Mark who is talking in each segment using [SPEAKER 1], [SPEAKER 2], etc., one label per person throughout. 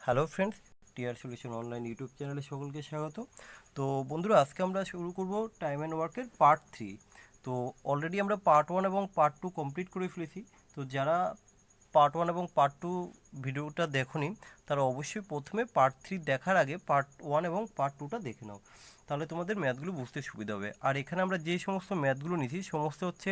[SPEAKER 1] Hello friends, TR solution online YouTube চ্যানেলে সকলকে স্বাগত। তো বন্ধুরা, আজকে আমরা শুরু করব টাইম অ্যান্ড ওয়ার্কের পার্ট 3। তো অলরেডি আমরা পার্ট 1 এবং পার্ট 2 কমপ্লিট করে ফেলেছি। তো যারা পার্ট 1 এবং পার্ট 2 ভিডিওটা দেখোনি, তারা অবশ্যই প্রথমে পার্ট 3 দেখার আগে পার্ট 1 এবং পার্ট 2টা দেখে নাও, তাহলে তোমাদের ম্যাথগুলো বুঝতে সুবিধা হবে। আর এখানে আমরা যে সমস্ত ম্যাথগুলো নিয়েছি সমস্ত হচ্ছে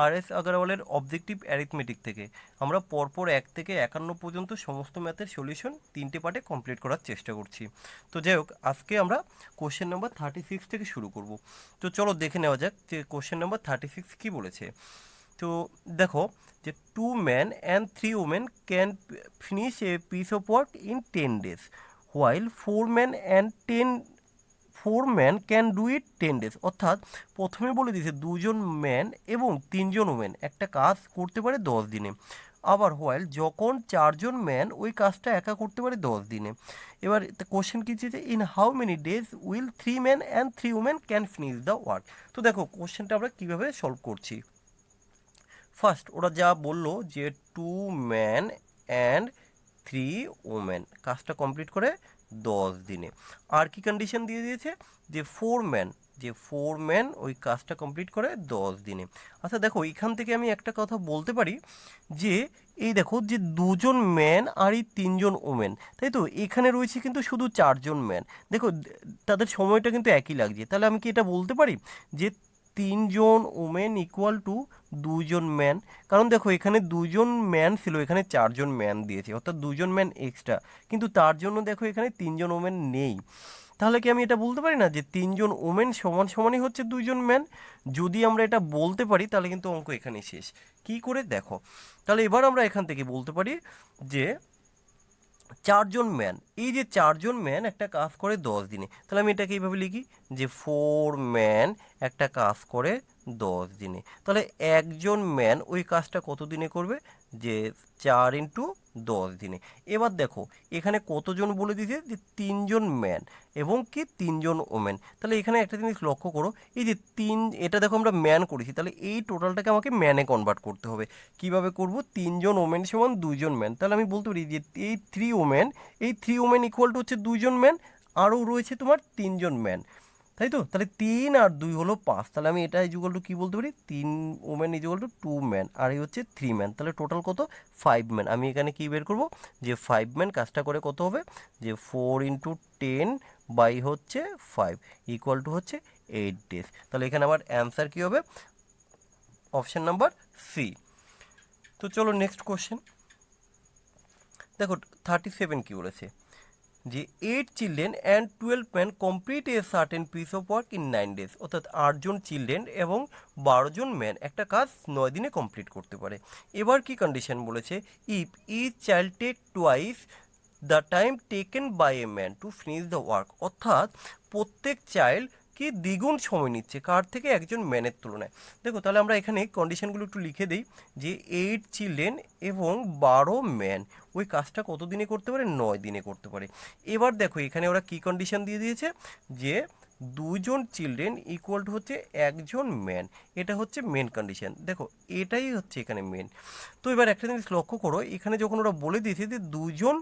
[SPEAKER 1] আর.এস. আগারওয়ালের অবজেক্টিভ অ্যারিথমেটিক থেকে। আমরা পরপর 1 থেকে 51 পর্যন্ত সমস্ত ম্যাথের সলিউশন 3টে পার্টে কমপ্লিট করার চেষ্টা করছি। তো যাই হোক, আজকে আমরা কোশ্চেন নাম্বার 36 থেকে শুরু করব। তো চলো দেখে নেওয়া যাক যে কোশ্চেন নাম্বার 36 কী বলেছে। তো দেখো যে 2 men and 3 women can finish a piece of work in 10 days, while 4 men and 4 men can do it 10 days। অর্থাৎ প্রথমে বলে দিয়েছে 2জন ম্যান এবং 3জন ওমেন একটা কাজ করতে পারে 10 দিনে। আবার হোয়াইল যখন 4জন ম্যান ওই কাজটা একা করতে পারে 10 দিনে। এবার কোশ্চেন কী চেয়েছে, in how many days will 3 men and 3 women can finish the work. তো দেখো কোশ্চেনটা আমরা কীভাবে সলভ করছি। ফার্স্ট ওরা যা বললো যে 2 ম্যান অ্যান্ড 3 ওমেন কাজটা কমপ্লিট করে 10 দিনে। আর কি কন্ডিশন দিয়ে দিয়েছে যে 4 ম্যান ওই কাজটা কমপ্লিট করে 10 দিনে। আচ্ছা দেখো, এখান থেকে আমি একটা কথা বলতে পারি যে এই দেখো যে 2জন ম্যান আর এই 3জন ওমেন, তাই তো এখানে রয়েছে কিন্তু শুধু 4জন ম্যান। দেখো তাদের সময়টা কিন্তু একই লাগছে, তাহলে আমি কি এটা বলতে পারি যে 3জন ওমেন ইকুয়াল টু 2জন ম্যান? কারণ দেখো এখানে 2জন ম্যান ছিল, এখানে 4জন ম্যান দিয়েছে, অর্থাৎ 2জন ম্যান এক্সট্রা, কিন্তু তার জন্য দেখো এখানে 3জন ওমেন নেই। তাহলে কি আমি এটা বলতে পারি না যে 3জন ওমেন সমান সমানই হচ্ছে 2জন ম্যান? যদি আমরা এটা বলতে পারি তাহলে কিন্তু অঙ্ক এখানেই শেষ। কি করে দেখো, তাহলে এবার আমরা এখান থেকে বলতে পারি যে 4জন ম্যান, এই যে 4জন ম্যান একটা কাজ করে 10 দিনে, তাহলে আমি এটাকে এইভাবে লিখি যে 4 ম্যান একটা কাজ করে 10 দিনে। তাহলে একজন ম্যান ওই কাজটা কত দিনে করবে, যে 4 ইন্টু 10 দিনে। এবার দেখো এখানে কতজন বলে দিয়েছে, যে 3জন ম্যান এবং কি 3জন ওমেন। তাহলে এখানে একটা জিনিস লক্ষ্য করো, এই যে এটা দেখো আমরা ম্যান করেছি, তাহলে এই টোটালটাকে আমাকে ম্যানে কনভার্ট করতে হবে। কিভাবে করব, 3জন ওমেন সমান 2জন ম্যান, তাহলে আমি বলতে পারি যে এই 3 ওমেন ইকুয়াল টু হচ্ছে 2জন ম্যান, আরও রয়েছে তোমার 3জন ম্যান, তাই তো? তাহলে 3 আর 2 হলো 5, তাহলে আমি এটা ইকুয়াল টু কী বলতে পারি, 3 ওমেন ইকুয়াল টু 2 ম্যান, আর এই হচ্ছে 3 ম্যান, তাহলে টোটাল কত, 5 ম্যান। আমি এখানে কী বের করব, যে 5 ম্যান কাজটা করে কত হবে, যে 4 ইন্টু 10 বাই হচ্ছে 5 ইকুয়াল টু হচ্ছে 8 ডেজ। তাহলে এখানে আমার অ্যান্সার কী হবে, অপশান নাম্বার সি। তো চলো নেক্সট কোশ্চেন দেখো, 37 কী বলেছে, যে 8 children and 12 man complete a certain piece of work in 9 days. অর্থাৎ 8জন চিলড্রেন এবং 12জন ম্যান একটা কাজ 9 দিনে কমপ্লিট করতে পারে। এবার কি কন্ডিশন বলেছে, if each child take twice the time taken by a man to finish the work. অর্থাৎ প্রত্যেক চাইল্ড কি দ্বিগুণ সময় নিচ্ছে কার থেকে, একজন ম্যানের তুলনায়। দেখো তাহলে আমরা এখানে কন্ডিশনগুলো একটু লিখে দিই, যে 8 চিলড্রেন এবং 12 ম্যান ওই কাজটা কত দিনে করতে পারে, 9 দিনে করতে পারে। এবার দেখো এখানে ওরা কি কন্ডিশন দিয়ে দিয়েছে, যে 2জন চিলড্রেন ইকুয়াল টু হচ্ছে একজন ম্যান, এটা হচ্ছে মেন কন্ডিশন। দেখো এটাই হচ্ছে এখানে মেন। তো এবার একটা জিনিস লক্ষ্য করো, এখানে যখন ওরা বলে দিয়েছে যে 2জন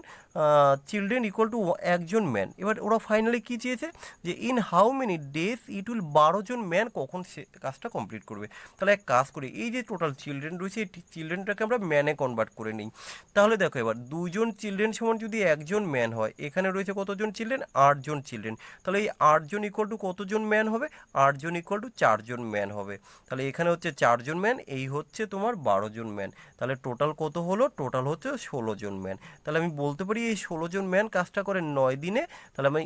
[SPEAKER 1] চিলড্রেন ইকুয়াল টু একজন ম্যান, এবার ওরা ফাইনালি কী চেয়েছে, যে in how many days it will, 12জন ম্যান কখন সে কাজটা কমপ্লিট করবে। তাহলে এক কাজ করি, এই যে টোটাল চিলড্রেন রয়েছে এই চিলড্রেনটাকে আমরা ম্যানে কনভার্ট করে নিই। তাহলে দেখো এবার 2জন চিলড্রেন সমান যদি একজন ম্যান হয়, এখানে রয়েছে কতজন চিলড্রেন, 8জন চিলড্রেন, তাহলে এই 8জন ইকুয়াল টু কতজন ম্যান হবে, 8জন ইকুয়াল টু 4জন ম্যান হবে। তাহলে এখানে হচ্ছে 4জন ম্যান, এই হচ্ছে তোমার 12জন ম্যান, তাহলে টোটাল কত হলো, টোটাল হচ্ছে 16জন ম্যান। তাহলে আমি বলতে পারি এই 16জন ম্যান কাজটা করে 9 দিনে, তাহলে আমি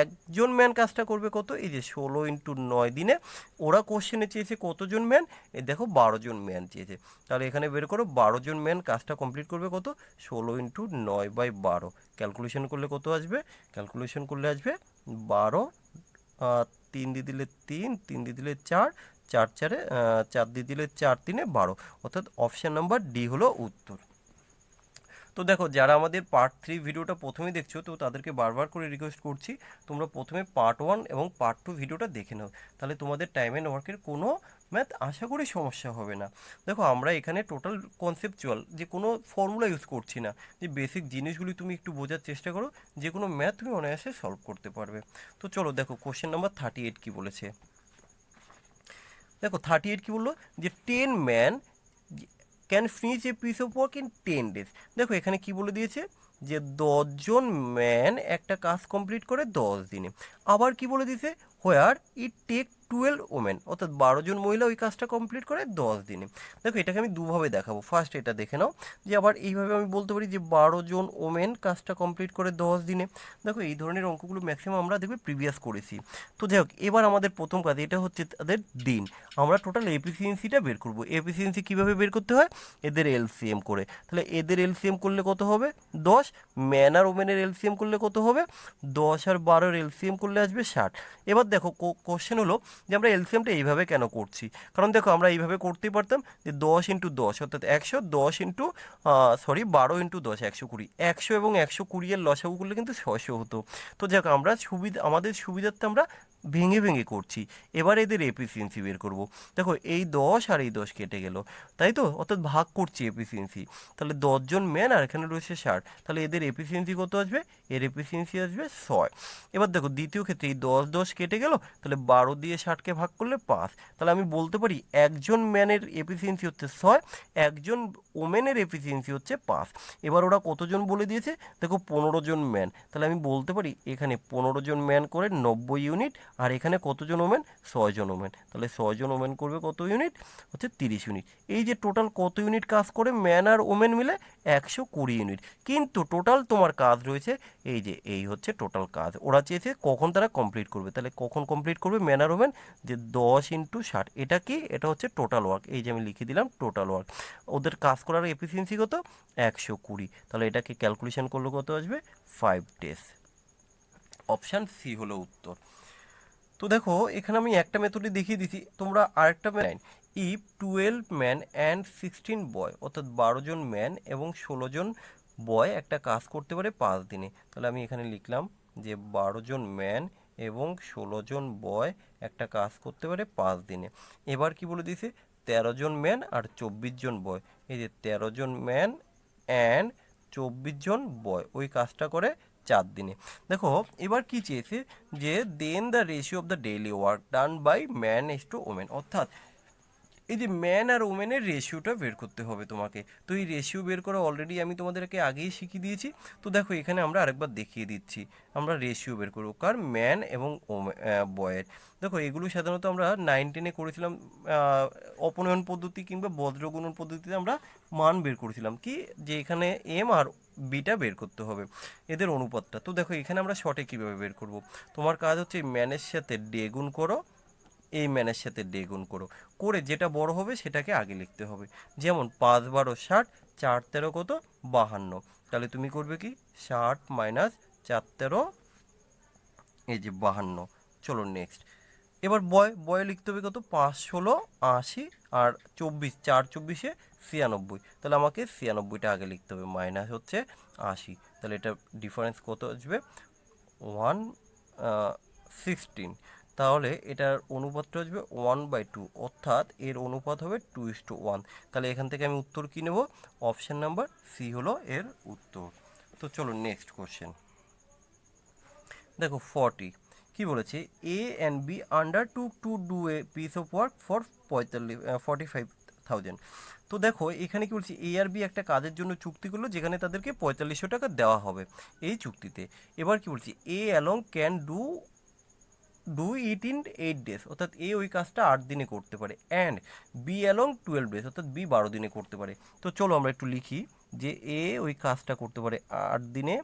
[SPEAKER 1] একজন ম্যান কাজটা করবে কত, এই যে 16 ইন্টু 9 দিনে। ওরা কোশ্চেনে চেয়েছে কতজন ম্যান, এই দেখো 12জন ম্যান চেয়েছে, তাহলে এখানে বের করো 12জন ম্যান কাজটা কমপ্লিট করবে কত, 16 ইন্টু 9/12, ক্যালকুলেশন করলে কত আসবে, ক্যালকুলেশন করলে আসবে 12, 3 দিয়ে দিলে 3, 3 দিয়ে দিলে 4, 4 4 4 দিয়ে দিলে 4 3 12, অর্থাৎ অপশান নাম্বার ডি হলো উত্তর। তো দেখো যারা আমাদের পার্ট 3 ভিডিওটা প্রথমেই দেখছো, তো তাদেরকে বারবার করে রিকোয়েস্ট করছি তোমরা প্রথমে পার্ট 1 এবং পার্ট 2 ভিডিওটা দেখে নাও, তাহলে তোমাদের টাইম অ্যান্ড ওয়ার্কের কোনো ম্যাথ আশা করি সমস্যা হবে না। দেখো আমরা এখানে টোটাল কনসেপচুয়াল যে কোনো ফর্মুলা ইউজ করছি না, যে বেসিক জিনিসগুলি তুমি একটু বোঝার চেষ্টা করো, যে কোনো ম্যাথ তুমি অনায়াসে সলভ করতে পারবে। তো চলো দেখো কোশ্চেন নাম্বার 38 কী বলেছে। দেখো 38 কী বললো, যে 10 man can finish A piece of work in 10 days. দেখো এখানে কি বলে দিয়েছে, যে 10জন ম্যান একটা কাজ কমপ্লিট করে 10 দিনে। আবার কি বলে দিয়েছে, হোয়ার ইট টেক 12 ওমেন, অর্থাৎ 12জন মহিলা ওই কাজটা কমপ্লিট করে 10 দিনে। দেখো এটাকে আমি দুভাবে দেখাবো, ফার্স্ট এটা দেখে নাও, যে আবার এইভাবে আমি বলতে পারি যে 12জন ওমেন কাজটা কমপ্লিট করে 10 দিনে। দেখো এই ধরনের অঙ্কগুলো ম্যাক্সিমাম আমরা দেখবে প্রিভিয়াস করেছি। তো যাই হোক, এবার আমাদের প্রথম কাজ এটা হচ্ছে তাদের দিন। আমরা টোটাল এফিসিয়েন্সিটা বের করব। এফিসিয়েন্সি কীভাবে বের করতে হয়, এদের এলসিএম করে। তাহলে এদের এলসিএম করলে কত হবে 10, ম্যান আর ওমেনের এলসিএম করলে কত হবে 10 আর 12-এর এলসিএম করলে আসবে 60। এবার দেখো কোশ্চেন হলো যে আমরা এলসিএমটা এইভাবে কেন করছি, কারণ দেখো আমরা এইভাবে করতেই পারতাম যে 10 ইন্টু 10 অর্থাৎ 100, 10 ইন্টু 12 ইন্টু 10 120, 100 এবং 120-এর লসাগু করলে কিন্তু 600 হতো। তো যাক আমরা আমাদের সুবিধার্থে আমরা ভেঙে ভেঙে করছি। এবার এদের এফিসিয়েন্সি বের করব। দেখো এই 10 আর এই 10 কেটে গেল, তাই তো, অর্থাৎ ভাগ করছি এফিসিয়েন্সি। তাহলে 10জন ম্যান আর এখানে রয়েছে 60, তাহলে এদের এফিসিয়েন্সি কত আসবে, এর এফিসিয়েন্সি আসবে 6। এবার দেখো দ্বিতীয় ক্ষেত্রে এই 10 10 কেটে গেল, তাহলে 12 দিয়ে 60কে ভাগ করলে 5। তাহলে আমি বলতে পারি একজন ম্যানের এফিসিয়েন্সি হচ্ছে 6, একজন ওমেনের এফিসিয়েন্সি হচ্ছে 5। এবার ওরা কতজন বলে দিয়েছে, দেখো 15 জন ম্যান, তাহলে আমি বলতে পারি এখানে 15 জন ম্যান করে 90 ইউনিট, আর এখানে কতজন ওমেন 6 জন ওমেন, তাহলে 6 জন ওমেন করবে কত ইউনিট, হচ্ছে 30 ইউনিট। এই যে টোটাল কত ইউনিট কাজ করে ম্যান আর ওমেন মিলে 120 ইউনিট। কিন্তু টোটাল তোমার কাজ রয়েছে এই যে এই হচ্ছে টোটাল কাজ, ওরা চেয়েছে কখন তারা কমপ্লিট করবে। তাহলে কখন কমপ্লিট করবে ম্যান আর ওমেন, যে 10 ইন্টু 60, এটা কি, এটা হচ্ছে টোটাল ওয়ার্ক, এই যে আমি লিখে দিলাম টোটাল ওয়ার্ক। ওদের কাজ করার এফিসিয়েন্সি কত 120, তাহলে এটাকে ক্যালকুলেশন করলে কত আসবে 5 ডেজ। অপশান সি হলো উত্তর। তো দেখো এখানে আমি একটা মেথডে দেখিয়ে দিচ্ছি, তোমরা আরেকটা ম্যান, ইফ 12 ম্যান অ্যান্ড 16 বয়, অর্থাৎ 12জন ম্যান এবং 16জন বয় একটা কাজ করতে পারে 5 দিনে। তাহলে আমি এখানে লিখলাম যে 12জন ম্যান এবং 16জন বয় একটা কাজ করতে পারে 5 দিনে। এবার কি বলে দিয়েছে, 13জন ম্যান আর 24 জন বয়, এই যে 13জন ম্যান অ্যান্ড 24 জন বয় ওই কাজটা করে 4 দিনে। দেখো এবার কি চেয়েছে, যে then the ratio of the daily work done by man is to women, অর্থাৎ এই যে ম্যান আর ওমেনের রেশিওটা বের করতে হবে তোমাকে। তো এই রেশিও বের করা অলরেডি আমি তোমাদেরকে আগেই শিখিয়ে দিয়েছি। তো দেখো এখানে আমরা আরেকবার দেখিয়ে দিচ্ছি, আমরা রেশিও বের করবো কার, ম্যান এবং বয়ের। দেখো এগুলো সাধারণত আমরা 9 10-এ করেছিলাম, অপনয়ন পদ্ধতি কিংবা বজ্রগুণন পদ্ধতিতে আমরা মান বের করেছিলাম কি, যে এখানে এম আর বিটা বের করতে হবে এদের অনুপাতটা। তো দেখো এখানে আমরা শর্টে কীভাবে বের করব, তোমার কাজ হচ্ছে ম্যানের সাথে ডে গুণ করো, এই ম্যানের সাথে ডে গুণ করো, করে যেটা বড় হবে সেটাকে আগে লিখতে হবে। যেমন 5 12 60, 4 13 কত 52, তাহলে তুমি করবে কি 60 মাইনাস 4 13, এই যে 52। চলো নেক্সট, এবার বয় লিখতে হবে কত 5 16 80, আর 24 4 24-এ 96, তাহলে আমাকে 96টা আগে লিখতে হবে, মাইনাস হচ্ছে 80, তাহলে এটা ডিফারেন্স কত আসবে 116, তাহলে এটার অনুপাতটা আসবে 1/2, অর্থাৎ এর অনুপাত হবে 2:1। তাহলে এখান থেকে আমি উত্তর কী নেব, অপশান নাম্বার সি হলো এর উত্তর। তো চলো নেক্সট কোশ্চেন দেখো 40 কি বলেছে, A and B undertook to do a piece of work for 45,000। তো দেখো এখানে কি বলছি, এ আর বি একটা কাজের জন্য চুক্তি করলো যেখানে তাদেরকে 4500 টাকা দেওয়া হবে এই চুক্তিতে। এবার কি বলছি, A along can do it in 8 days, অর্থাৎ এ ওই কাজটা 8 দিনে করতে পারে, অ্যান্ড বি অ্যালং 12 ডেজ, অর্থাৎ বি 12 দিনে করতে পারে। তো চলো আমরা একটু লিখি, যে এ ওই কাজটা করতে পারে 8 দিনে,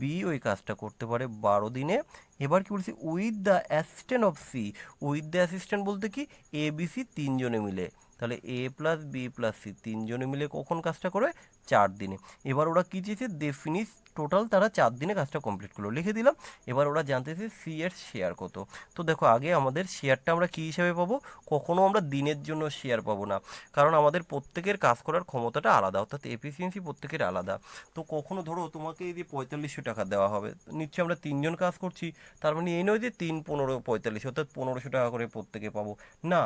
[SPEAKER 1] বি ওই কাজটা করতে পারে 12 দিনে। এবার কি বলছি, with the assistant of C, with the assistant বলতে কি, এ বি সি তিনজনে মিলে, তাহলে A plus B plus C তিনজনে মিলে কখন কাজটা করে 4 দিনে। এবার ওরা কী চেয়েছে, দে ফিনিশ, টোটাল তারা 4 দিনে কাজটা কমপ্লিট করলো, লিখে দিলাম। এবার ওরা জানতেছে সি এর শেয়ার কত। তো দেখো আগে আমাদের শেয়ারটা আমরা কী হিসাবে পাবো, কখনো আমরা দিনের জন্য শেয়ার পাবো না, কারণ আমাদের প্রত্যেকের কাজ করার ক্ষমতাটা আলাদা, অর্থাৎ এফিসিয়েন্সি প্রত্যেকের আলাদা। তো কখনো ধরো তোমাকে এই যে 4500 টাকা দেওয়া হবে, নিশ্চয়ই আমরা 3জন কাজ করছি, তার মানে এই নয় যে 3 15 45, অর্থাৎ 1500 টাকা করে প্রত্যেকে পাবো না।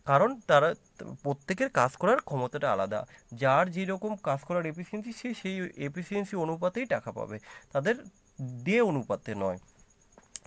[SPEAKER 1] কারণ তারা প্রত্যেকের কাজ করার ক্ষমতাটা আলাদা, যার যেরকম কাজ করার এফিসিয়েন্সি সে সেই এফিসিয়েন্সি অনুপাতেই টাকা পাবে, তাদের ডে অনুপাতে নয়।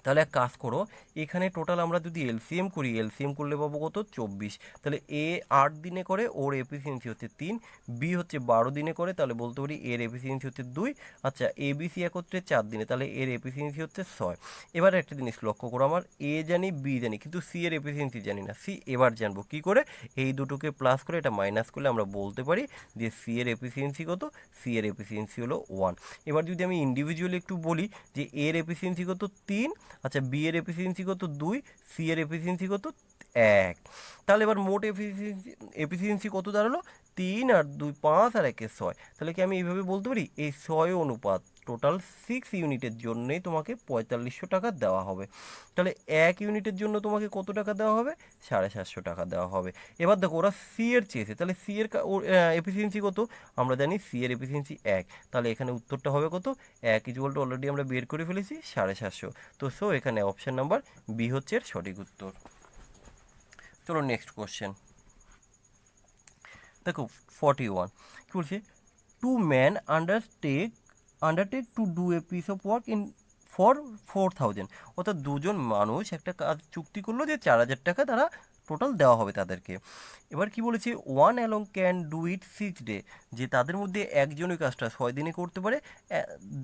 [SPEAKER 1] তাহলে এক কাজ করো, এখানে টোটাল আমরা যদি এলসিএম করি, এলসিএম করলে পাবো কত 24। তাহলে এ 8 দিনে করে, ওর এফিসিয়েন্সি হচ্ছে 3, বি হচ্ছে 12 দিনে করে, তাহলে বলতে পারি এর এফিসিয়েন্সি হচ্ছে 2। আচ্ছা এ বি সি একত্রে 4 দিনে, তাহলে এর এফিসিয়েন্সি হচ্ছে 6। এবার একটা জিনিস লক্ষ্য করো, আমার এ জানি বি জানি কিন্তু সি এর এফিসিয়েন্সি জানি না। সি এবার জানবো কি করে, এই দুটোকে প্লাস করে এটা মাইনাস করলে আমরা বলতে পারি যে সি এর এফিসিয়েন্সি কত, সি এর এফিসিয়েন্সি হলো 1। এবার যদি আমি ইন্ডিভিজুয়ালি একটু বলি যে এর এফিসিয়েন্সি কত 3, আচ্ছা বি এর এফিসিয়েন্সি কত 2, সি এর এফিসিয়েন্সি কত 1। তাহলে এবার মোট এফিসিয়েন্সি কত দাঁড়ালো, 3 আর 2 5 আর 1 6। তাহলে কি আমি এইভাবে বলতে পারি এই 6 অনুপাত টোটাল 6 ইউনিটের জন্যই তোমাকে 4500 টাকা দেওয়া হবে। তাহলে 1 ইউনিটের জন্য তোমাকে কত টাকা দেওয়া হবে, 750 টাকা দেওয়া হবে। এবার দেখো ওরা সি এর চেয়েছে, তাহলে সি এর এফিসিয়েন্সি কত, আমরা জানি সি এর এফিসিয়েন্সি 1, তাহলে এখানে উত্তরটা হবে কত, 1 ইকুয়াল টু অলরেডি আমরা বের করে ফেলেছি 750। তো সো এখানে অপশান নাম্বার বি হচ্ছে এর সঠিক উত্তর। চলো নেক্সট কোশ্চেন দেখো 41 কি বলছে, to man undertake two do a piece of work in for 4000। অর্থাৎ দুজন মানুষ একটা কাজ চুক্তি করলো যে 4000 টাকা তারা টোটাল দেওয়া হবে তাদেরকে। এবার কি বলেছে, one along can do it 6 day, যে তাদের মধ্যে একজন ওই কাজটা 6 দিনে করতে পারে,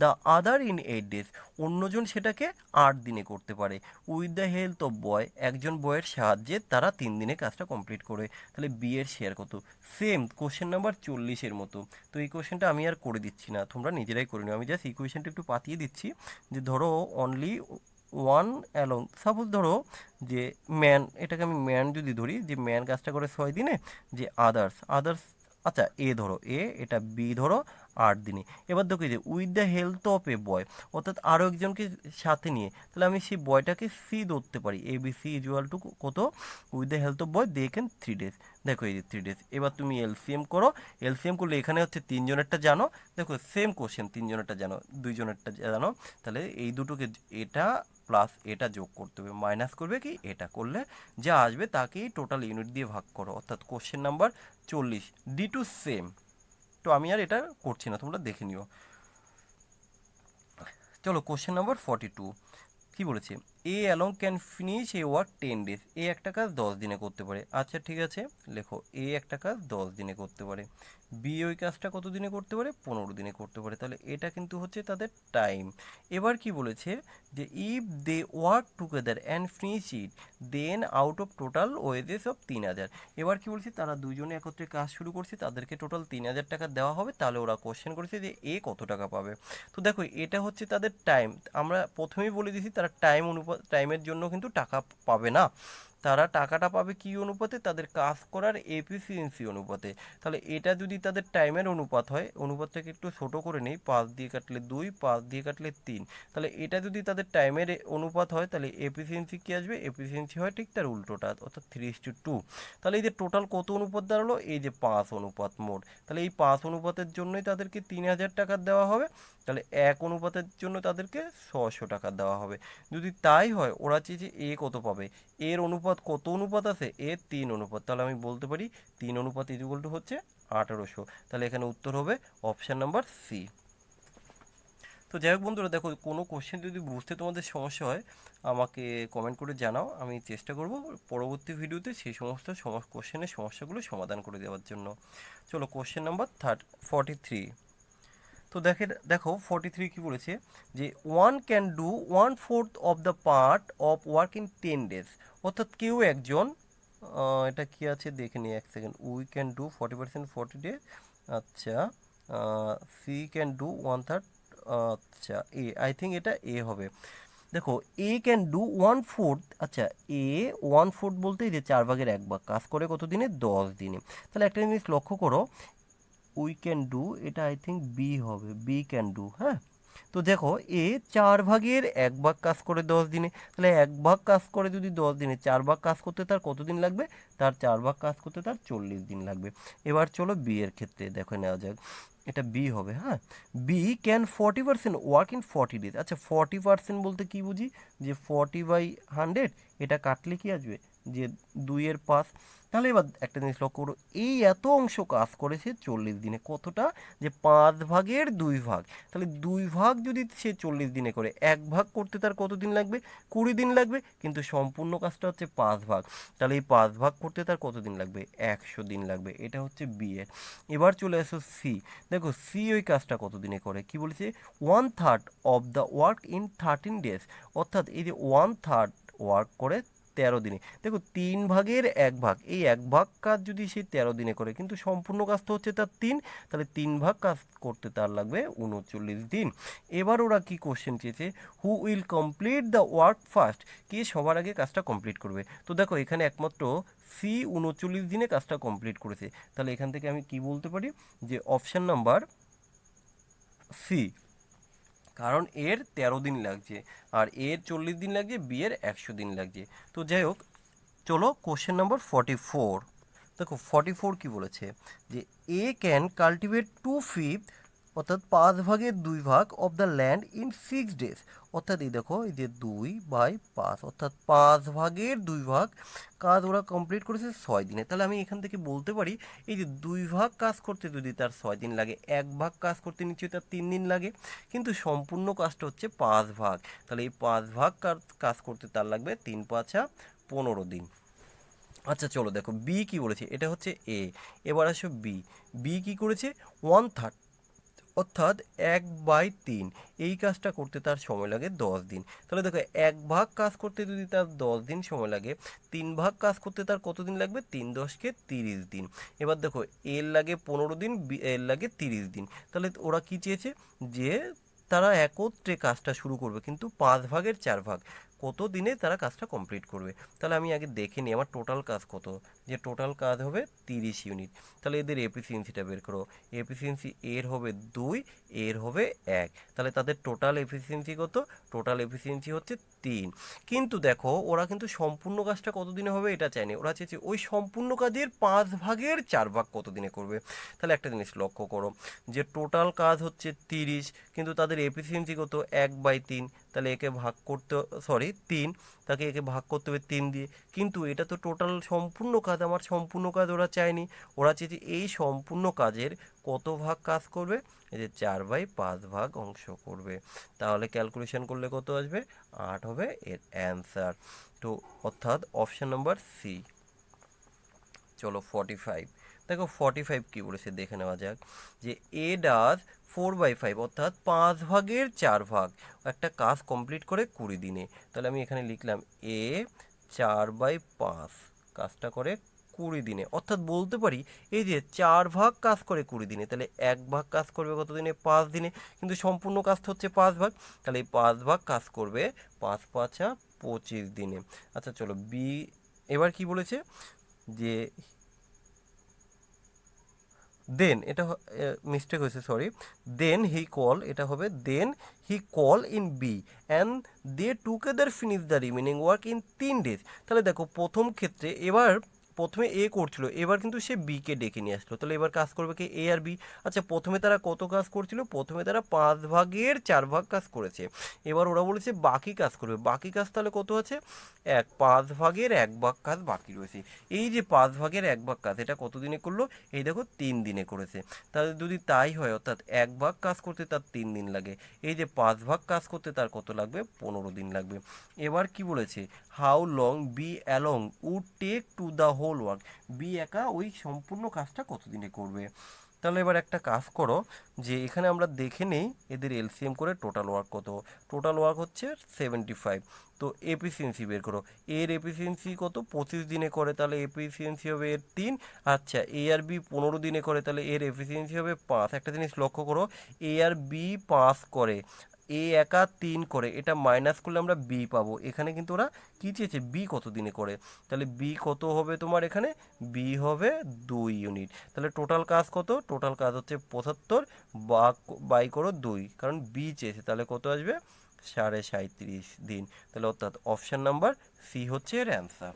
[SPEAKER 1] দ্য আদার ইন 8 ডেজ, অন্যজন সেটাকে 8 দিনে করতে পারে, উইথ দ্য হেল্প অফ বয়, একজন বয়ের সাহায্যে তারা 3 দিনে কাজটা কমপ্লিট করে। তাহলে বি এর শেয়ার কত, সেম কোশ্চেন নাম্বার 40-এর মতো। তো এই কোশ্চেনটা আমি আর করে দিচ্ছি না, তোমরা নিজেরাই করে নিও, আমি জাস্ট এই কোশ্চেনটা একটু পাতিয়ে দিচ্ছি। যে ধরো অনলি ওয়ান অ্যালং, সাপোজ ধরো যে ম্যান, এটাকে আমি ম্যান যদি ধরি, যে ম্যান কাজটা করে 6 দিনে, যে আদার্স আচ্ছা এ ধরো এ, এটা বি ধরো 8 দিনে। এবার দেখো যে উইথ দ্য হেল্প অফ এ বয়, অর্থাৎ আরও একজনকে সাথে নিয়ে, তাহলে আমি সেই বয়টাকে সি ধরতে পারি, A B C equal to কত, with the help of boy they can 3 days. দেখো এই যে 3 ডেজ। এবার তুমি এলসিএম করো, এলসিএম করলে এখানে হচ্ছে 3 জনেরটা জানো, দেখো সেম কোশ্চেন, 3 জনেরটা জানো 2 জনেরটা জানো, তাহলে এই দুটোকে এটা প্লাস এটা যোগ করতে হবে, মাইনাস করবে কি এটা করলে যা আসবে তাকেই টোটাল ইউনিট দিয়ে ভাগ করো, অর্থাৎ question number 40 D to same. তো আমি আর এটা করছি না, তোমরা দেখে নিও। চলো কোশ্চেন নাম্বার 42 কি বলেছে, A along can finish a work 10 days, A একটা কাজ 10 দিনে করতে পারে। আচ্ছা ঠিক আছে, লেখো এ একটা কাজ 10 দিনে করতে পারে, বি ওই কাজটা কত দিনে করতে পারে, 15 দিনে করতে পারে। তাহলে এটা কিন্তু হচ্ছে তাদের টাইম। এবার কি বলেছে যে if they work together and finish it then out of total wages of 3000। এবার কি বলছে, তারা দুজনে একত্রে কাজ শুরু করছে, তাদেরকে টোটাল 3000 টাকা দেওয়া হবে। তাহলে ওরা কোশ্চেন করেছে যে এ কত টাকা পাবে। তো দেখো এটা হচ্ছে তাদের টাইম, আমরা প্রথমেই বলে দিয়েছি তারা টাইমের জন্য কিন্তু টাকা পাবে না, তারা টাকাটা পাবে কি অনুপাতে, তাদের কাজ করার এফিসিয়েন্সি অনুপাতে। তাহলে এটা যদি তাদের টাইমের অনুপাত হয়, অনুপাতটাকে একটু ছোট করে নেই, 5 দিয়ে কাটলে 2, 5 দিয়ে কাটলে 3, তাহলে এটা যদি তাদের টাইমের অনুপাত হয় তাহলে এফিসিয়েন্সি কী আসবে, এফিসিয়েন্সি হয় ঠিক তার উল্টোটা, অর্থাৎ 3:2। তাহলে এই যে টোটাল কত অনুপাত দাঁড়ালো, এই যে 5 অনুপাত মোট, তাহলে এই 5 অনুপাতের জন্যই তাদেরকে 3000 টাকা দেওয়া হবে। তাহলে 1 অনুপাতের জন্য তাদেরকে 600 টাকা দেওয়া হবে। যদি তাই হয়, ওরা চেয়েছে এ কত পাবে, এর অনুপাত কত অনুপাত আছে, এর 3 অনুপাত, তাহলে আমি বলতে পারি 3 অনুপাত ইকুয়াল টু হচ্ছে 1800। তাহলে এখানে উত্তর হবে অপশান নাম্বার সি। তো যাই হোক বন্ধুরা, দেখো কোনো কোশ্চেন যদি বুঝতে তোমাদের সমস্যা হয় আমাকে কমেন্ট করে জানাও, আমি চেষ্টা করব পরবর্তী ভিডিওতে সেই সমস্ত কোশ্চেনের সমস্যাগুলো সমাধান করে দেওয়ার জন্য। চলো কোশ্চেন নাম্বার 43। তো দেখো 43 কি বলেছে, যে one can do 1/4 of the part of work in 10 days, অর্থাৎ কেউ একজন, এটা কি আছে দেখে নিই এক second, we can do 40% 40 days, আচ্ছা সি ক্যান ডু 1/3, আচ্ছা এ আই থিঙ্ক এটা এ হবে। দেখো এ ক্যান ডু 1/4, আচ্ছা এ 1/4 বলতে এই যে 4/1 কাজ করে কত দিনে, 10 দিনে। তাহলে একটা জিনিস লক্ষ্য করো, উই ক্যান ডু, এটা আই থিঙ্ক বি হবে, বি ক্যান ডু, হ্যাঁ। তো দেখো এ 4/1 কাজ করে 10 দিনে, তাহলে 1 ভাগ কাজ করে যদি 10 দিনে, 4 ভাগ কাজ করতে তার কত দিন লাগবে, তার 4 ভাগ কাজ করতে তার 40 দিন লাগবে। এবার চলো বি এর ক্ষেত্রে দেখে নেওয়া যাক, এটা বি হবে, হ্যাঁ। B can 40% work in 40 days. আচ্ছা 40% বলতে কি বুঝি, যে 40/100, এটা কাটলে কি আসবে যে 2 এর 5। তাহলে এবার একটা জিনিস লক্ষ্য করো, এই এত অংশ কাজ করেছে 40 দিনে, কতটা, যে 5 ভাগের 2 ভাগ। তাহলে 2 ভাগ যদি সে 40 দিনে করে, 1 ভাগ করতে তার কত দিন লাগবে, 20 দিন লাগবে, কিন্তু সম্পূর্ণ কাজটা হচ্ছে 5 ভাগ, তাহলে এই 5 ভাগ করতে তার কত দিন লাগবে, 100 দিন লাগবে। এটা হচ্ছে বি এর। এবার চলে আসো সি। দেখো সি ওই কাজটা কত দিনে করে, কি বলেছে, 1/3 of the work in 13 days, অর্থাৎ এই যে 1/3 ওয়ার্ক করে 13 দিনে। দেখো 3 ভাগের 1 ভাগ, এই 1 ভাগ কাজ যদি সে 13 দিনে করে, কিন্তু সম্পূর্ণ কাজ তো হচ্ছে তার 3, তাহলে 3 ভাগ কাজ করতে তার লাগবে 39 দিন। এবার ওরা কি কোশ্চেন চেয়েছে, who will complete the work first, কে সবার আগে কাজটা কমপ্লিট করবে। তো দেখো এখানে একমাত্র সি 39 দিনে কাজটা কমপ্লিট করেছে, তাহলে এখান থেকে আমি কি বলতে পারি, যে অপশান নাম্বার সি, কারণ এর 13 দিন লাগছে, আর এর 40 দিন লাগছে, বি এর 100 দিন লাগছে। তো যাই হোক, চলো কোশ্চেন নাম্বার 44। দেখো 44 কি বলেছে, যে এ ক্যান কাল্টিভেট 2/5, অর্থাৎ 5 ভাগের 2 ভাগ of the land in 6 days, অর্থাৎ এই দেখো এই যে 2/5, অর্থাৎ 5 ভাগের 2 ভাগ কাজ ওরা কমপ্লিট করেছে 6 দিনে। তাহলে আমি এখান থেকে বলতে পারি, এই যে 2 ভাগ কাজ করতে যদি তার 6 দিন লাগে, 1 ভাগ কাজ করতে নিশ্চয়ই তার 3 দিন লাগে, কিন্তু সম্পূর্ণ কাজটা হচ্ছে 5 ভাগ, তাহলে এই 5 ভাগ কাজ করতে তার লাগবে 3×5 = 15 দিন। আচ্ছা চলো দেখো বি কি বলেছে, এটা হচ্ছে এ। এবার আসো বি। বি কি করেছে, 1/3, অর্থাৎ 1/3, এই কাজটা করতে তার সময় লাগে 10 দিন। তাহলে দেখো 1 ভাগ কাজ করতে যদি তার 10 দিন সময় লাগে, 3 ভাগ কাজ করতে তার কত দিন লাগবে, 3 × 10 = 30 দিন। এবার দেখো এর লাগে 15 দিন, এর লাগে 30 দিন। তাহলে ওরা কি চেয়েছে, যে তারা একত্রে কাজটা শুরু করবে, কিন্তু 5 ভাগের 4 ভাগ, কত দিনে তারা কাজটা কমপ্লিট করবে। তাহলে আমি আগে দেখে নিই আমার টোটাল কাজ কত, যে টোটাল কাজ হবে 30 ইউনিট। তাহলে এদের এফিসিয়েন্সিটা বের করো, এফিসিয়েন্সি এর হবে 2, এর হবে 1, তাহলে তাদের টোটাল এফিসিয়েন্সি কত, টোটাল এফিসিয়েন্সি হচ্ছে 3। কিন্তু দেখো ওরা কিন্তু সম্পূর্ণ কাজটা কত দিনে হবে এটা চায়নি, ওরা চেয়েছে ওই সম্পূর্ণ কাজের 5 ভাগের 4 ভাগ কত দিনে করবে। তাহলে একটা জিনিস লক্ষ্য করো, যে টোটাল কাজ হচ্ছে 30, কিন্তু তাদের এফিসিয়েন্সি কত, 1/3, তাহলে একে ভাগ করতে, সরি 3, তাকে একে ভাগ করতে হবে 3 দিয়ে। কিন্তু এটা তো টোটাল সম্পূর্ণ কাজ, আমার সম্পূর্ণ কাজ ওরা চায়নি, ওরা চেয়েছে এই সম্পূর্ণ কাজের কত ভাগ কাজ করবে, এই যে 4/5 ভাগ অংশ করবে। তাহলে ক্যালকুলেশন করলে কত আসবে, 8 হবে এর অ্যান্সার। তো অর্থাৎ অপশান নাম্বার সি। চলো 45। দেখো 45 কী বলেছে দেখে নেওয়া যাক, যে এ ডাজ 4/5, অর্থাৎ 5 ভাগের 4 ভাগ একটা কাজ কমপ্লিট করে 20 দিনে। তাহলে আমি এখানে লিখলাম এ 4/5 কাজটা করে 20 দিনে, অর্থাৎ বলতে পারি এই যে 4 ভাগ কাজ করে 20 দিনে, তাহলে 1 ভাগ কাজ করবে কত দিনে, 5 দিনে, কিন্তু সম্পূর্ণ কাজটা হচ্ছে 5 ভাগ, তাহলে এই 5 ভাগ কাজ করবে 5×5 = 25 দিনে। আচ্ছা চলো বি। এবার কি বলেছে, যে দেন, এটা মিস্টেক হয়েছে, সরি, দেন হি কল, এটা হবে then he call in B and they together finish the remaining work in 3 days. তাহলে দেখো প্রথম ক্ষেত্রে এবার প্রথমে এ করছিল, এবার কিন্তু সে বিকে ডেকে নিয়ে আসলো, তাহলে এবার কাজ করবে কি, এ আর বি। আচ্ছা প্রথমে তারা কত কাজ করছিল, প্রথমে তারা 5 ভাগের 4 ভাগ কাজ করেছে, এবার ওরা বলেছে বাকি কাজ করবে, বাকি কাজ তাহলে কত আছে, 5 ভাগের 1 ভাগ কাজ বাকি রয়েছে। এই যে 5 ভাগের 1 ভাগ কাজ, এটা কত দিনে করলো, এই দেখো 3 দিনে করেছে। তাহলে যদি তাই হয়, অর্থাৎ 1 ভাগ কাজ করতে তার 3 দিন লাগে, এই যে 5 ভাগ কাজ করতে তার কত লাগবে, 15 দিন লাগবে। এবার কি বলেছে, how long B along would take to the whole work, B একা ওই সম্পূর্ণ কাজটা কত দিনে করবে। তাহলে এবার একটা কাজ করো, যে এখানে আমরা দেখে নেই এদের এলসিএম করে টোটাল ওয়ার্ক কত, টোটাল ওয়ার্ক হচ্ছে 75। তো এফিসিয়েন্সি বের করো, এর এফিসিয়েন্সি কত, 25 দিনে করে, তাহলে এফিসিয়েন্সি হবে এর 3। আচ্ছা এ আর বি 15 দিনে করে, তাহলে এর এফিসিয়েন্সি হবে 5। একটা জিনিস লক্ষ্য করো, এ আর বি 5 করে, এ একা 3 করে, এটা মাইনাস করলে আমরা বি পাবো। এখানে কিন্তু ওরা কী চেয়েছে, বি কত দিনে করে, তাহলে বি কত হবে তোমার এখানে, বি হবে 2 ইউনিট। তাহলে টোটাল কাজ কত, টোটাল কাজ হচ্ছে 75 বাই করো 2, কারণ বি চেয়েছে, তাহলে কত আসবে, 37.5 দিন। তাহলে অর্থাৎ অপশান নাম্বার সি হচ্ছে এর অ্যান্সার।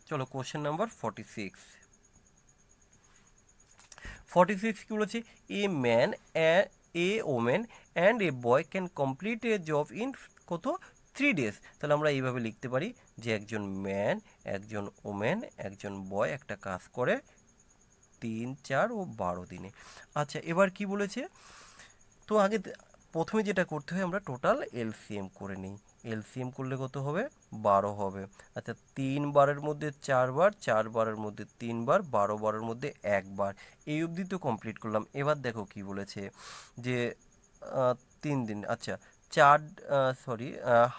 [SPEAKER 1] চলো কোশ্চেন নাম্বার 46। 46 কি বলেছে, a man, A women and a boy can complete A job in কত, 3 days। তাহলে আমরা এইভাবে লিখতে পারি যে একজন ম্যান, একজন ওমেন, একজন বয় একটা কাজ করে 3, 4 ও 12 দিনে। আচ্ছা, এবার কি বলেছে? তো আগে প্রথমে যেটা করতে হয়, আমরা টোটাল এলসিএম করে নিই। এলসিএম করলে কত হবে? 12 হবে। আচ্ছা, 3 বারের মধ্যে 4 বার, 4 বারের মধ্যে 3 বার, 12 বারের মধ্যে 1 বার। এই অবধি তো কমপ্লিট করলাম। এবার দেখো কি বলেছে যে 3 দিন। আচ্ছা, চার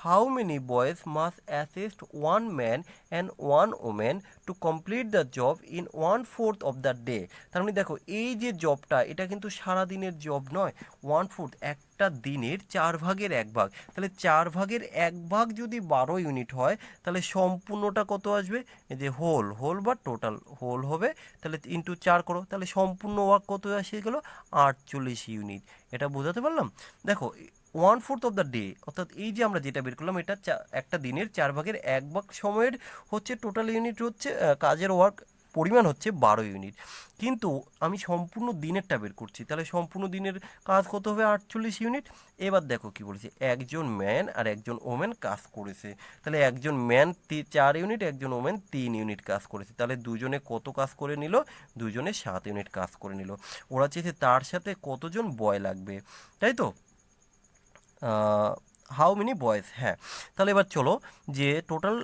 [SPEAKER 1] how many boys must assist one man and one women to complete the job in 1/4 of the day. তার মানে দেখো, এই যে জবটা, এটা কিন্তু সারা দিনের জব নয়। 1/4, একটা দিনের 4 ভাগের 1 ভাগ। তাহলে 4 ভাগের 1 ভাগ যদি 12 ইউনিট হয়, তাহলে সম্পূর্ণটা কত আসবে? এই যে হোল বা টোটাল হোল হবে। তাহলে ইন্টু 4 করো, তাহলে সম্পূর্ণ ওয়ার্ক কত এসে গেল? 48 ইউনিট। এটা বোঝাতে পারলাম? দেখো, 1/4 অফ দ্য ডে, অর্থাৎ এই যে আমরা যেটা বের করলাম, এটা একটা দিনের 4 ভাগের 1 ভাগ সময়ের হচ্ছে টোটাল ইউনিট, হচ্ছে কাজের ওয়ার্ক পরিমাণ হচ্ছে 12 ইউনিট। কিন্তু আমি সম্পূর্ণ দিনেরটা বের করছি, তাহলে সম্পূর্ণ দিনের কাজ কত হবে? 48 ইউনিট। এবার দেখো কি বলেছে, একজন ম্যান আর একজন ওমেন কাজ করেছে। তাহলে একজন ম্যান 4 ইউনিট, একজন ওমেন 3 ইউনিট কাজ করেছে। তাহলে দুজনে কত কাজ করে নিল? দুজনে 7 ইউনিট কাজ করে নিল। ওরা চেয়েছে তার সাথে কতজন বয় লাগবে, তাই তো? হাউ মেনি বয়েজ, হ্যাঁ। তাহলে এবার চলো, যে টোটাল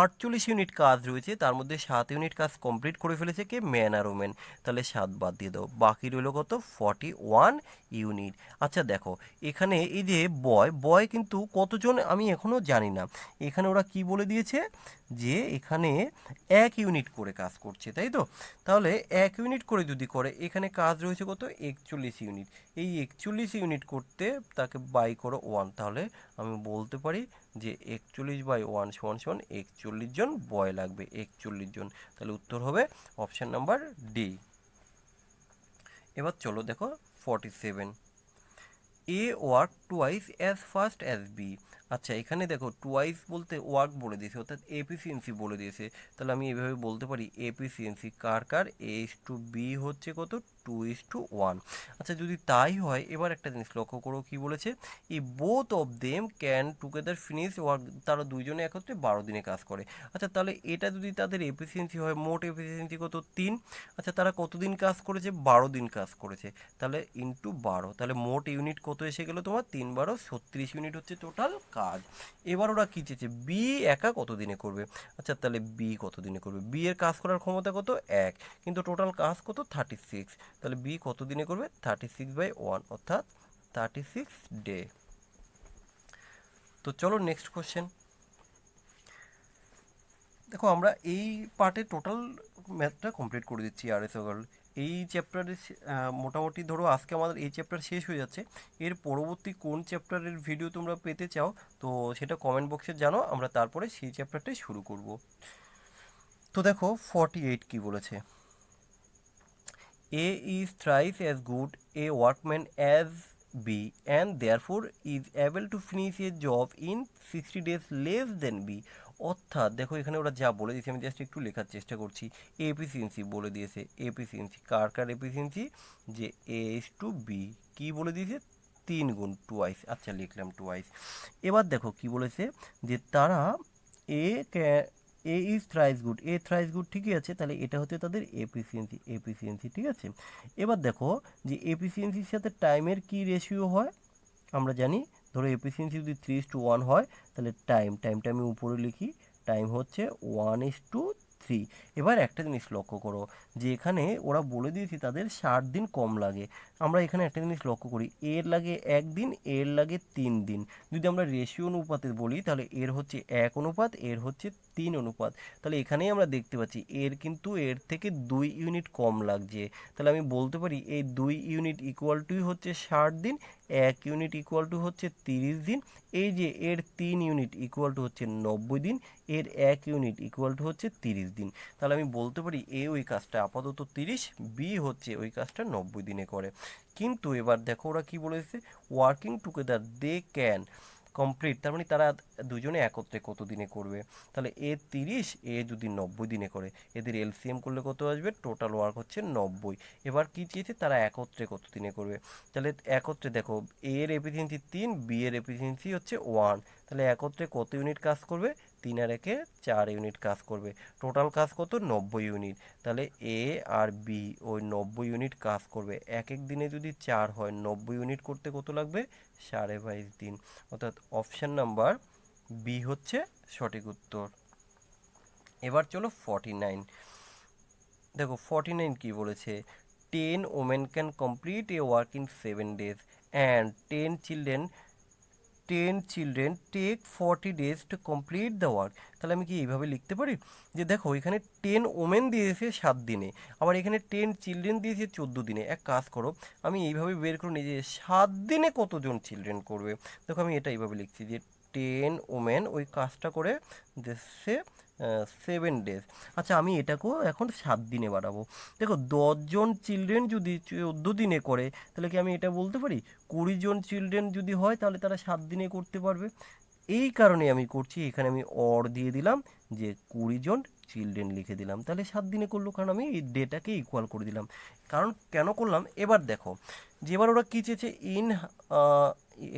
[SPEAKER 1] 48 ইউনিট কাজ রয়েছে, তার মধ্যে 7 ইউনিট কাজ কমপ্লিট করে ফেলেছে কে? ম্যান আর ওমেন। তাহলে 7 বাদ দিয়ে দাও, বাকি রইল কত? 41 ইউনিট। আচ্ছা দেখো, এখানে এই যে বয় কিন্তু কতজন আমি এখনও জানি না। এখানে ওরা কি বলে দিয়েছে যে এখানে 1 ইউনিট করে কাজ করছে, তাই তো? তাহলে 1 ইউনিট করে যদি করে, এখানে কাজ রয়েছে কত? 41 ইউনিট। এই 41 ইউনিট করতে তাকে বাই করো 1। তাহলে আমি বলতে পারি যে 41/1 = 41 জন বয় লাগবে, 41 জন। তাহলে উত্তর হবে অপশান নাম্বার ডি। এবার চলো দেখো 47, A work twice as fast as B. আচ্ছা, এখানে দেখো টুয়াইস বলতে ওয়ার্ক বলে দিয়েছে, অর্থাৎ এফিসিয়েন্সি বলে দিয়েছে। তাহলে আমি এভাবে বলতে পারি এফিসিয়েন্সি কার A/B হচ্ছে কত? 2:1। আচ্ছা, যদি তাই হয়, এবার একটা জিনিস লক্ষ্য করো কি বলেছে, E both of them can together finish work, তারা দুইজনে একত্রে 12 দিনে কাজ করে। আচ্ছা, তাহলে এটা যদি তাদের এফিসিয়েন্সি হয়, মোট এফিসিয়েন্সি কত? 3। আচ্ছা, তারা কতদিন কাজ করেছে? 12 দিন কাজ করেছে। তাহলে ইন্টু 12, তাহলে মোট ইউনিট কত এসে গেল তোমার? 3 × 12 = 36 ইউনিট হচ্ছে টোটাল কাজ। এবার ওরা কী চেয়েছে? বি একা কত দিনে করবে? আচ্ছা, তাহলে বি কত দিনে করবে? বি এর কাজ করার ক্ষমতা কত? 1, কিন্তু টোটাল কাজ কত? 36। তাহলে বি কত দিনে করবে? 36/1, অর্থাৎ 36 ডে। তো চলো নেক্সট কোশ্চেন। দেখো, আমরা এই পার্টে টোটাল ম্যাথটা কমপ্লিট করে দিচ্ছি RSOGAL। এই চ্যাপ্টারে মোটামুটি ধরো আজকে আমাদের এই চ্যাপ্টার শেষ হয়ে যাচ্ছে। এর পরবর্তী কোন চ্যাপ্টারের ভিডিও তোমরা পেতে চাও, তো সেটা কমেন্ট বক্সে জানো, আমরা তারপরে সেই চ্যাপ্টারটাই শুরু করব। তো দেখো 48 কি বলেছে, A is thrice as good a workman as B and therefore is able to finish a job in 60 days less than B। অর্থাৎ দেখো, এখানে ওরা যা বলে দিয়েছে, আমি জাস্ট একটু লেখার চেষ্টা করছি। এফিসিয়েন্সি বলে দিয়েছে, এফিসিয়েন্সি কার এফিসিয়েন্সি? যে A/B কি বলে দিয়েছে? 3 গুণ, টুয়াইস। আচ্ছা, লিখলাম টুয়াইস। এবার দেখো কি বলেছে, যে তারা A is thrice good, A thrice good ঠিকই আছে, তাহলে এটা হচ্ছে তাদের এফিসিয়েন্সি, ঠিক আছে। এবার দেখো যে এফিসিয়েন্সির সাথে টাইমের কি রেশিও হয়, আমরা জানি। ধরো এফিসিয়েন্সি যদি 3:1 হয়, তাহলে টাইমটা আমি উপরে লিখি, টাইম হচ্ছে 1:3। এবার একটা জিনিস লক্ষ্য করো, যে এখানে ওরা বলে দিয়েছে তাদের 60 দিন কম লাগে। আমরা এখানে একটা জিনিস লক্ষ্য করি, এর লাগে 1 দিন, এর লাগে 3 দিন। যদি আমরা রেশিও অনুপাতে বলি, তাহলে এর হচ্ছে 1 অনুপাত, এর হচ্ছে 3 অনুপাত। তাহলে এখানেই আমরা দেখতে পাচ্ছি এর কিন্তু এর থেকে 2 ইউনিট কম লাগছে। তাহলে আমি বলতে পারি এই 2 ইউনিট ইকুয়াল টুই হচ্ছে 60 দিন, 1 ইউনিট ইকুয়াল টু হচ্ছে 30 দিন, এই যে এর 3 ইউনিট ইকুয়াল টু হচ্ছে 90 দিন, এর 1 ইউনিট ইকুয়াল টু হচ্ছে 30 দিন। তাহলে আমি বলতে পারি এ ওই কাজটা আপাতত 30, বি হচ্ছে ওই কাজটা 90 দিনে করে। কিন্তু এবার দেখো ওরা কি বলেছে, working together they can complete, তার মানে তারা দুজনে একত্রে কত দিনে করবে। তাহলে এ 30, এ যদি 90 দিনে করে, এদের এলসিএম করলে কত আসবে, টোটাল ওয়ার্ক হচ্ছে 90। এবার কি চেয়েছে, তারা একত্রে কত দিনে করবে। তাহলে একত্রে দেখো, এ এর এফিসিয়েন্সি 3, বি এর এফিসিয়েন্সি হচ্ছে 1, তাহলে একত্রে কত ইউনিট কাজ করবে, 3 আর 1 4 ইউনিট কাজ করবে। টোটাল কাজ কত, 90 ইউনিট। তাহলে এ আর বি ওই 90 ইউনিট কাজ করবে। এক এক দিনে যদি 4 হয়, 90 ইউনিট করতে কত লাগবে, 22.5 দিন। অর্থাৎ অপশান নাম্বার বি হচ্ছে সঠিক উত্তর। এবার চলো 49। দেখো 49 কি বলেছে, 10 women can complete a work in 7 days and 10 children take 40 days to complete the work। তাহলে আমি কি এইভাবে লিখতে পারি, যে দেখো এখানে 10 ওমেন দিয়েছে 7 দিনে, আবার এখানে 10 চিলড্রেন দিয়েছে 14 দিনে। এক কাজ করো, আমি এইভাবে বের করে নিই যে 7 দিনে কতজন চিলড্রেন করবে। দেখো আমি এটা এইভাবে লিখছি যে 10 ওমেন ওই কাজটা করে দিচ্ছে 7 ডেজ। আচ্ছা আমি এটাকেও এখন 7 দিনে বাড়াবো। দেখো 10জন চিলড্রেন যদি 14 দিনে করে, তাহলে কি আমি এটা বলতে পারি 20 জন চিলড্রেন যদি হয় তাহলে তারা 7 দিনে করতে পারবে। এই কারণে আমি করছি, এখানে আমি অর দিয়ে দিলাম, যে 20 জন চিলড্রেন লিখে দিলাম, তাহলে 7 দিনে করলো, কারণ আমি এই ডেটাকে ইকুয়াল করে দিলাম। কারণ কেন করলাম, এবার দেখো যে এবার ওরা কী চেয়েছে,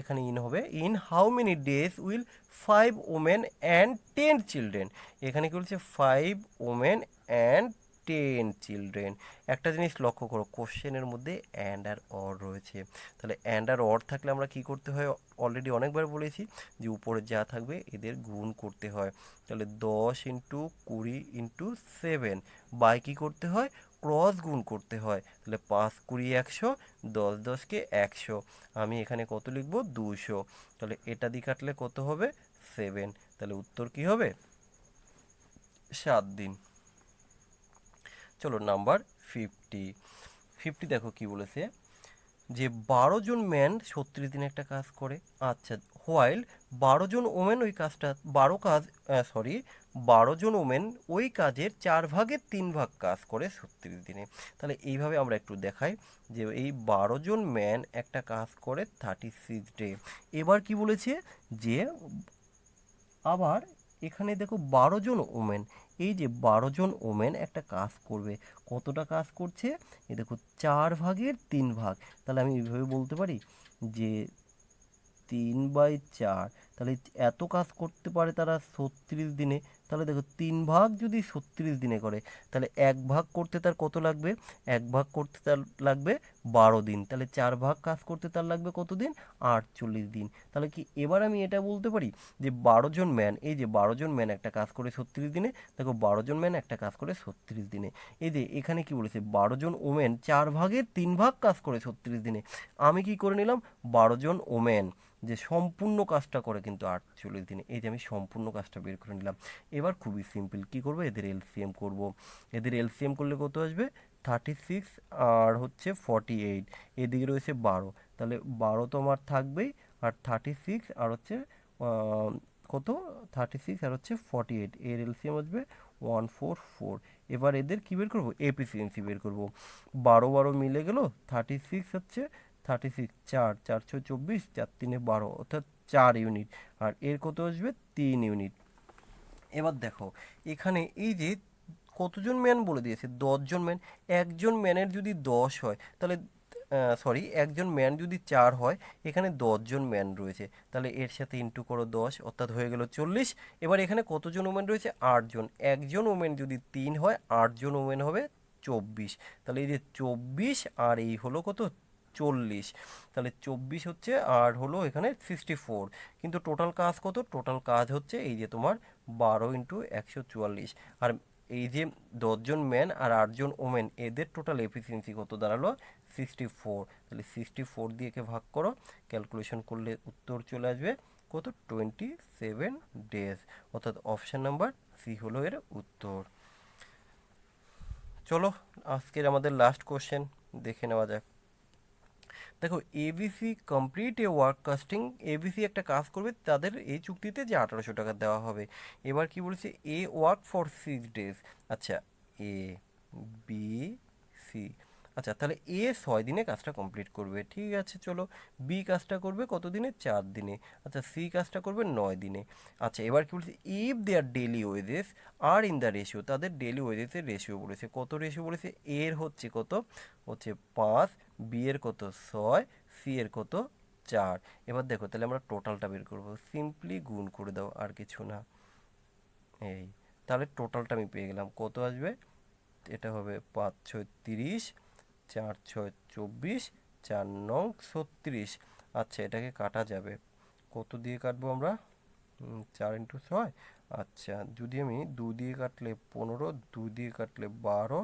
[SPEAKER 1] এখানে ইন হবে, in how many days will 5 women and 10 children. এখানে কি বলছে, 5 ওমেন অ্যান্ড 10 চিলড্রেন। একটা জিনিস লক্ষ্য করো, কোশ্চেনের মধ্যে অ্যান্ড আর অর রয়েছে। তাহলে অ্যান্ড আর অর থাকলে আমরা কি করতে হয়, অলরেডি অনেকবার বলেছি যে উপরে যা থাকবে এদের গুণ করতে হয়। তাহলে 10 ইন্টু 20 ইন্টু 7 বাই কী করতে হয়, ক্রস গুণ করতে হয়। তাহলে 5 20 100, 10 10কে 100, আমি এখানে কত লিখব, 200। তাহলে এটা দিয়ে কাটলে কত হবে, 7। তাহলে উত্তর কি হবে, 7 দিন। চলো নাম্বার 50। দেখো কি বলেছে, যে 12 জন ম্যান 36 দিনে একটা কাজ করে। আচ্ছা, হোয়াইল 12 জন ওমেন ওই কাজটা 12 জন ওমেন ওই কাজের 4 ভাগের 3 ভাগ কাজ করে 36 দিনে। তাহলে এইভাবে আমরা একটু দেখাই, যে এই 12 জন ম্যান একটা কাজ করে 36 ডে। এবার কি বলেছে, যে আবার এখানে দেখো 12 জন ওমেন, এই যে 12 জন ওমেন একটা কাজ করবে, কতটা কাজ করছে, এই দেখো 4 ভাগের 3 ভাগ। তাহলে আমি এইভাবে বলতে পারি যে 3/4। তাহলে এত কাজ করতে পারে তারা 36 দিনে। তাহলে দেখো 3 ভাগ যদি 36 দিনে করে, তাহলে 1 ভাগ করতে তার কত লাগবে, 1 ভাগ করতে তার লাগবে 12 দিন। তাহলে 4 ভাগ কাজ করতে তার লাগবে কত দিন, 48 দিন। তাহলে কি এবার আমি এটা বলতে পারি যে 12 জন ম্যান, এই যে 12 জন ম্যান একটা কাজ করে 36 দিনে, দেখো 12 জন ম্যান একটা কাজ করে 36 দিনে। এই যে এখানে কি বলেছে, 12 জন ওমেন 4 ভাগের 3 ভাগ কাজ করে 36 দিনে। আমি কি করে নিলাম, 12 জন ওমেন যে সম্পূর্ণ কাজটা করে কিন্তু 48 দিনে। এই যে আমি সম্পূর্ণ কাজটা বের করে নিলাম। এবার খুবই সিম্পল, কি করব, এদের এলসিএম করব। এদের এলসিএম করলে কত আসবে, 36 আর হচ্ছে 48, এদিকে রয়েছে 12, তাহলে 12 তো আমার থাকবেই, আর 36 আর হচ্ছে কত, 36 আর হচ্ছে 48, এর এলসিএম আসবে 144। এবার এদের কি বের করব, এফিসিয়েন্সি বের করব। 12 12 মিলে গেল, 36 হচ্ছে 36, 4 4 6 24, 4 3 12, অর্থাৎ 4 ইউনিট, আর এর কত আসবে, 3 ইউনিট। এবার দেখো এখানে এই যে কতজন ম্যান বলে দিয়েছে, 10জন ম্যান। একজন ম্যানের যদি 10 হয়, তাহলে একজন ম্যান যদি 4 হয়, এখানে 10জন ম্যান রয়েছে, তাহলে এর সাথে ইন্টু করো 10, অর্থাৎ হয়ে গেল 40। এবার এখানে কতজন ওমেন রয়েছে, 8জন। একজন ওমেন যদি 3 হয়, 8জন ওমেন হবে 24। তাহলে এই যে 24 আর এই হলো কত, 40। তাহলে 24 হচ্ছে আর হলো এখানে 64। কিন্তু টোটাল কাজ কত, টোটাল কাজ হচ্ছে এই যে তোমার 12 ইন্টু 144। আর এই যে 10জন ম্যান আর 8জন ওমেন, এদের টোটাল এফিসিয়েন্সি কত দাঁড়ালো, 64। তাহলে 64 দিয়ে কে ভাগ করো, ক্যালকুলেশন করলে উত্তর চলে আসবে কত, 27 ডেজ। অর্থাৎ অপশান নাম্বার সি হলো এর উত্তর। চলো আজকের আমাদের লাস্ট কোশ্চেন দেখে নেওয়া যাক। দেখো এবিসি কমপ্লিট এ ওয়ার্ক কাস্টিং, এবিসি একটা কাজ করবে, তাদের এই চুক্তিতে যে 1800 টাকা দেওয়া হবে। এবার কি বলছে, এ ওয়ার্ক ফর 6 ডেজ। আচ্ছা, এ বি সি, আচ্ছা, তাহলে এ 6 দিনে কাজটা কমপ্লিট করবে, ঠিক আছে চলো। বি কাজটা করবে কত দিনে? 4 দিনে। আচ্ছা, সি কাজটা করবে 9 দিনে। আচ্ছা, এবার কি বলছে, ইফ দেয়ার ডেলি ওয়েজেস আর ইন দ্য রেশিও, তাদের ডেলি ওয়েজেসের রেশিও বলেছে, কত রেশিও বলেছে? এর হচ্ছে কত? হচ্ছে 5, বি এর কত? 6, সি এর কত? 4। এবার দেখো, তাহলে আমরা টোটালটা বের করবো, সিম্পলি গুণ করে দাও, আর কিছু না। এই, তাহলে টোটালটা আমি পেয়ে গেলাম, কত আসবে? এটা হবে 5 6 30, 4 6 24, 4 9 36। আচ্ছা, এটাকে কাটা যাবে, কত দিয়ে কাটবো আমরা? 4 × 6। আচ্ছা, যদি আমি 2 দিয়ে কাটলে 15, 2 দিয়ে কাটলে 12,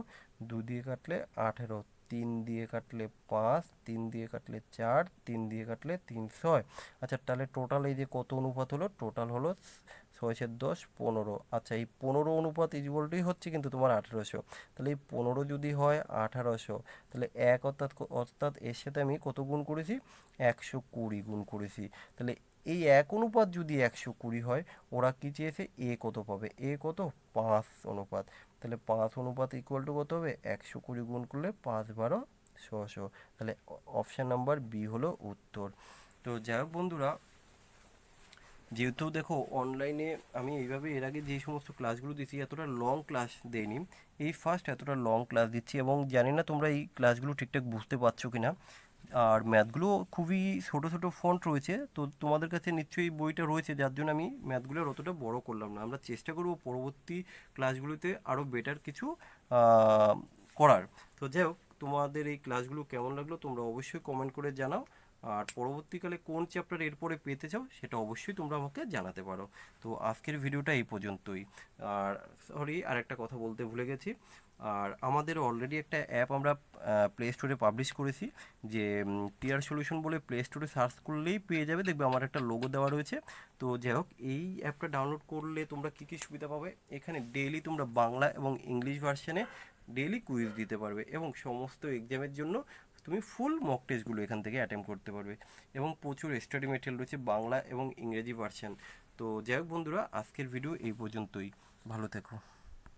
[SPEAKER 1] 2 দিয়ে কাটলে 18, 3 দিয়ে কাটলে 5, 3 দিয়ে কাটলে 4, 3 দিয়ে কাটলে 3 6। আচ্ছা, তাহলে টোটাল এই যে কত অনুপাত হলো? টোটাল হলো 6 7 10 15। আচ্ছা, এই 15 অনুপাত ইজুয়ালটাই হচ্ছে কিন্তু তোমার 1800। তাহলে এই 15 যদি হয় 1800, তাহলে এক অর্থাৎ অর্থাৎ এর সাথে আমি কত গুণ করেছি? 120 গুণ করেছি। তাহলে এই এক অনুপাত যদি 120 হয়, ওরা কি চেয়েছে? এ কত পাবে? এ কত? 5 অনুপাত। তাহলে 5 অনুপাত ইকুয়াল টু কত হবে? 120 গুণ করলে 5 12 600। তাহলে অপশান নাম্বার বি হলো উত্তর। তো যাই হোক বন্ধুরা, যেহেতু দেখো অনলাইনে আমি এইভাবে এর আগে যে সমস্ত ক্লাসগুলো দিচ্ছি, এতটা লং ক্লাস দেইনি, এই ফার্স্ট এতটা লং ক্লাস দিচ্ছি, এবং জানি না তোমরা এই ক্লাসগুলো ঠিকঠাক বুঝতে পারছো কি না। আর ম্যাথগুলো খুবই ছোটো ছোটো ফন্ট রয়েছে, তো তোমাদের কাছে নিশ্চয়ই বইটা রয়েছে, যার জন্য আমি ম্যাথগুলোর অতটা বড় করলাম না। আমরা চেষ্টা করব পরবর্তী ক্লাসগুলোতে আরও বেটার কিছু আহ, করার। তো যাই হোক, তোমাদের এই ক্লাসগুলো কেমন লাগলো তোমরা অবশ্যই কমেন্ট করে জানাও। আর পরবর্তীকালে কোন চ্যাপ্টার এরপরে পেতে চাও সেটা অবশ্যই তোমরা আমাকে জানাতে পারো। তো আজকের ভিডিওটা এই পর্যন্তই। আর সরি, আর একটা কথা বলতে ভুলে গেছি। আর আমাদের অলরেডি একটা অ্যাপ আমরা প্লে স্টোরে পাবলিশ করেছি, যে টিয়ার সলিউশন বলে প্লে স্টোরে সার্চ করলেই পেয়ে যাবে, দেখবে আমার একটা লোগো দেওয়া রয়েছে। তো যাই হোক, এই অ্যাপটা ডাউনলোড করলে তোমরা কী কী সুবিধা পাবে? এখানে ডেইলি তোমরা বাংলা এবং ইংলিশ ভার্সনে ডেইলি কুইজ দিতে পারবে, এবং সমস্ত এক্সামের জন্য তুমি ফুল মক টেস্টগুলো এখান থেকে অ্যাটেম্প করতে পারবে, এবং প্রচুর স্টাডি মেটেরিয়াল রয়েছে বাংলা এবং ইংরেজি ভার্সন। তো যাই হোক বন্ধুরা, আজকের ভিডিও এই পর্যন্তই। ভালো থেকো।